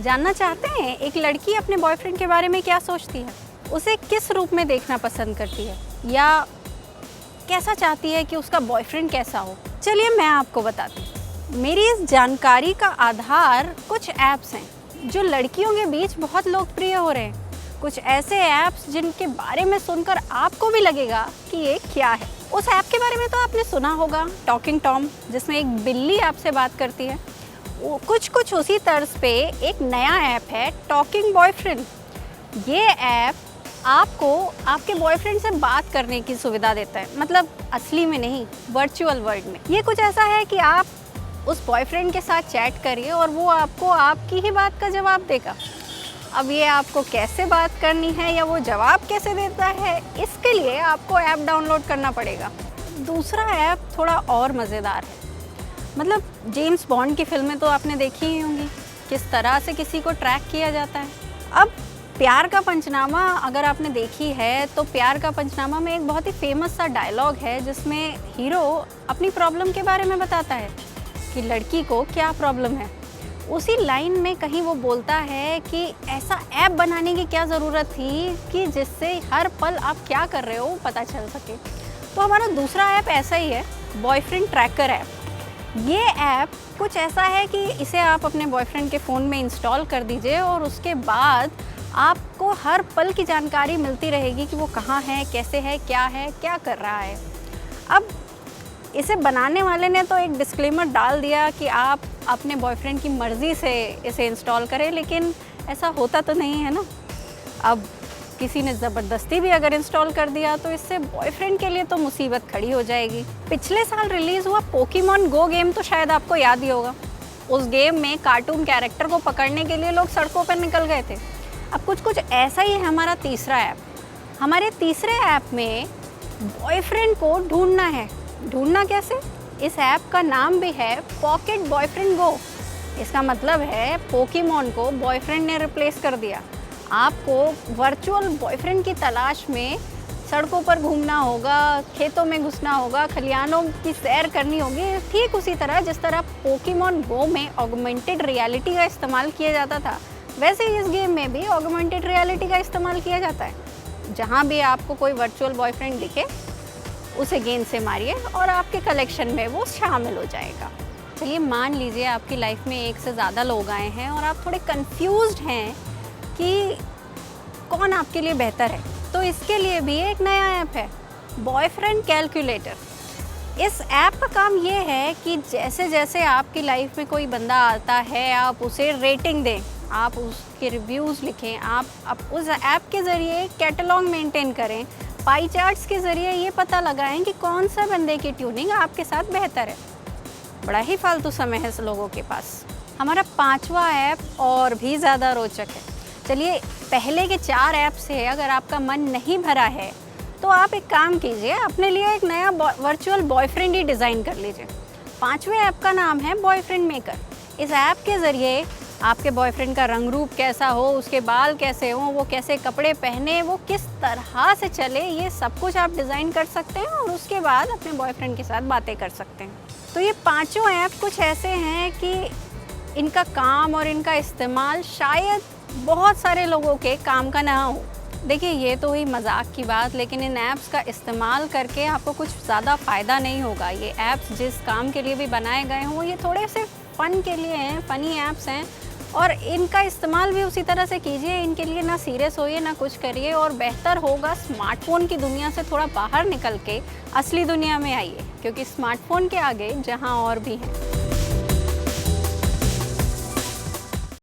जानना चाहते हैं एक लड़की अपने बॉयफ्रेंड के बारे में क्या सोचती है, उसे किस रूप में देखना पसंद करती है, या कैसा चाहती है कि उसका बॉयफ्रेंड कैसा हो? चलिए मैं आपको बताती हूँ। मेरी इस जानकारी का आधार कुछ ऐप्स हैं जो लड़कियों के बीच बहुत लोकप्रिय हो रहे हैं। कुछ ऐसे ऐप्स जिनके बारे में सुनकर आपको भी लगेगा कि ये क्या है। उस ऐप के बारे में तो आपने सुना होगा, टॉकिंग टॉम, जिसमें एक बिल्ली आपसे बात करती है। कुछ उसी तर्ज पे एक नया ऐप है टॉकिंग बॉयफ्रेंड। ये ऐप आपको आपके बॉयफ्रेंड से बात करने की सुविधा देता है, मतलब असली में नहीं, वर्चुअल वर्ल्ड में। ये कुछ ऐसा है कि आप उस बॉयफ्रेंड के साथ चैट करिए और वो आपको आपकी ही बात का जवाब देगा। अब ये आपको कैसे बात करनी है या वो जवाब कैसे देता है, इसके लिए आपको ऐप डाउनलोड करना पड़ेगा। दूसरा ऐप थोड़ा और मज़ेदार है। मतलब जेम्स बॉन्ड की फिल्में तो आपने देखी ही होंगी, किस तरह से किसी को ट्रैक किया जाता है। अब प्यार का पंचनामा अगर आपने देखी है तो प्यार का पंचनामा में एक बहुत ही फेमस सा डायलॉग है जिसमें हीरो अपनी प्रॉब्लम के बारे में बताता है कि लड़की को क्या प्रॉब्लम है। उसी लाइन में कहीं वो बोलता है कि ऐसा ऐप बनाने की क्या ज़रूरत थी कि जिससे हर पल आप क्या कर रहे हो पता चल सके। तो हमारा दूसरा ऐप ऐसा ही है, बॉयफ्रेंड ट्रैकर ऐप। ये ऐप कुछ ऐसा है कि इसे आप अपने बॉयफ्रेंड के फ़ोन में इंस्टॉल कर दीजिए और उसके बाद आपको हर पल की जानकारी मिलती रहेगी कि वो कहाँ है, कैसे है, क्या कर रहा है। अब इसे बनाने वाले ने तो एक डिस्क्लेमर डाल दिया कि आप अपने बॉयफ्रेंड की मर्ज़ी से इसे इंस्टॉल करें, लेकिन ऐसा होता तो नहीं है ना। अब किसी ने ज़बरदस्ती भी अगर इंस्टॉल कर दिया तो इससे बॉयफ्रेंड के लिए तो मुसीबत खड़ी हो जाएगी। पिछले साल रिलीज़ हुआ पोकेमॉन गो गेम तो शायद आपको याद ही होगा। उस गेम में कार्टून कैरेक्टर को पकड़ने के लिए लोग सड़कों पर निकल गए थे। अब कुछ ऐसा ही है हमारा तीसरा ऐप। हमारे तीसरे ऐप में बॉयफ्रेंड को ढूंढना है। ढूंढना कैसे? इस ऐप का नाम भी है पॉकेट बॉयफ्रेंड गो। इसका मतलब है पोकेमॉन को बॉयफ्रेंड ने रिप्लेस कर दिया। आपको वर्चुअल बॉयफ्रेंड की तलाश में सड़कों पर घूमना होगा, खेतों में घुसना होगा, खलिहानों की सैर करनी होगी। ठीक उसी तरह जिस तरह पोकेमॉन गो में ऑगमेंटेड रियलिटी का इस्तेमाल किया जाता था, वैसे ही इस गेम में भी ऑगमेंटेड रियलिटी का इस्तेमाल किया जाता है। जहाँ भी आपको कोई वर्चुअल बॉयफ्रेंड दिखे उसे गेंद से मारिए और आपके कलेक्शन में वो शामिल हो जाएगा। चलिए मान लीजिए आपकी लाइफ में एक से ज़्यादा लोग आए हैं और आप थोड़े कंफ्यूज्ड हैं कि कौन आपके लिए बेहतर है, तो इसके लिए भी एक नया ऐप है, बॉयफ्रेंड कैलकुलेटर। इस ऐप का काम ये है कि जैसे जैसे आपकी लाइफ में कोई बंदा आता है आप उसे रेटिंग दें, आप उसके रिव्यूज़ लिखें, आप उस ऐप के ज़रिए कैटलॉग मेंटेन करें, पाई चार्ट्स के ज़रिए ये पता लगाएं कि कौन सा बंदे की ट्यूनिंग आपके साथ बेहतर है। बड़ा ही फालतू समय है लोगों के पास। हमारा पांचवा ऐप और भी ज़्यादा रोचक है। चलिए पहले के 4 ऐप से अगर आपका मन नहीं भरा है तो आप एक काम कीजिए, अपने लिए एक नया वर्चुअल बॉयफ्रेंड ही डिज़ाइन कर लीजिए। 5वें ऐप का नाम है बॉयफ्रेंड मेकर। इस ऐप के ज़रिए आपके बॉयफ्रेंड का रंग रूप कैसा हो, उसके बाल कैसे हों, वो कैसे कपड़े पहने, वो किस तरह से चले, ये सब कुछ आप डिज़ाइन कर सकते हैं और उसके बाद अपने बॉयफ्रेंड के साथ बातें कर सकते हैं। तो ये पांचों ऐप कुछ ऐसे हैं कि इनका काम और इनका इस्तेमाल शायद बहुत सारे लोगों के काम का ना हो। देखिए ये तो हुई मजाक की बात, लेकिन इन ऐप्स का इस्तेमाल करके आपको कुछ ज़्यादा फ़ायदा नहीं होगा। ये ऐप्स जिस काम के लिए भी बनाए गए हों ये थोड़े से फ़न के लिए हैं, फ़नी ऐप्स हैं, और इनका इस्तेमाल भी उसी तरह से कीजिए। इनके लिए ना सीरियस होइए ना कुछ करिए, और बेहतर होगा स्मार्टफ़ोन की दुनिया से थोड़ा बाहर निकल के असली दुनिया में आइए, क्योंकि स्मार्टफ़ोन के आगे जहां और भी हैं।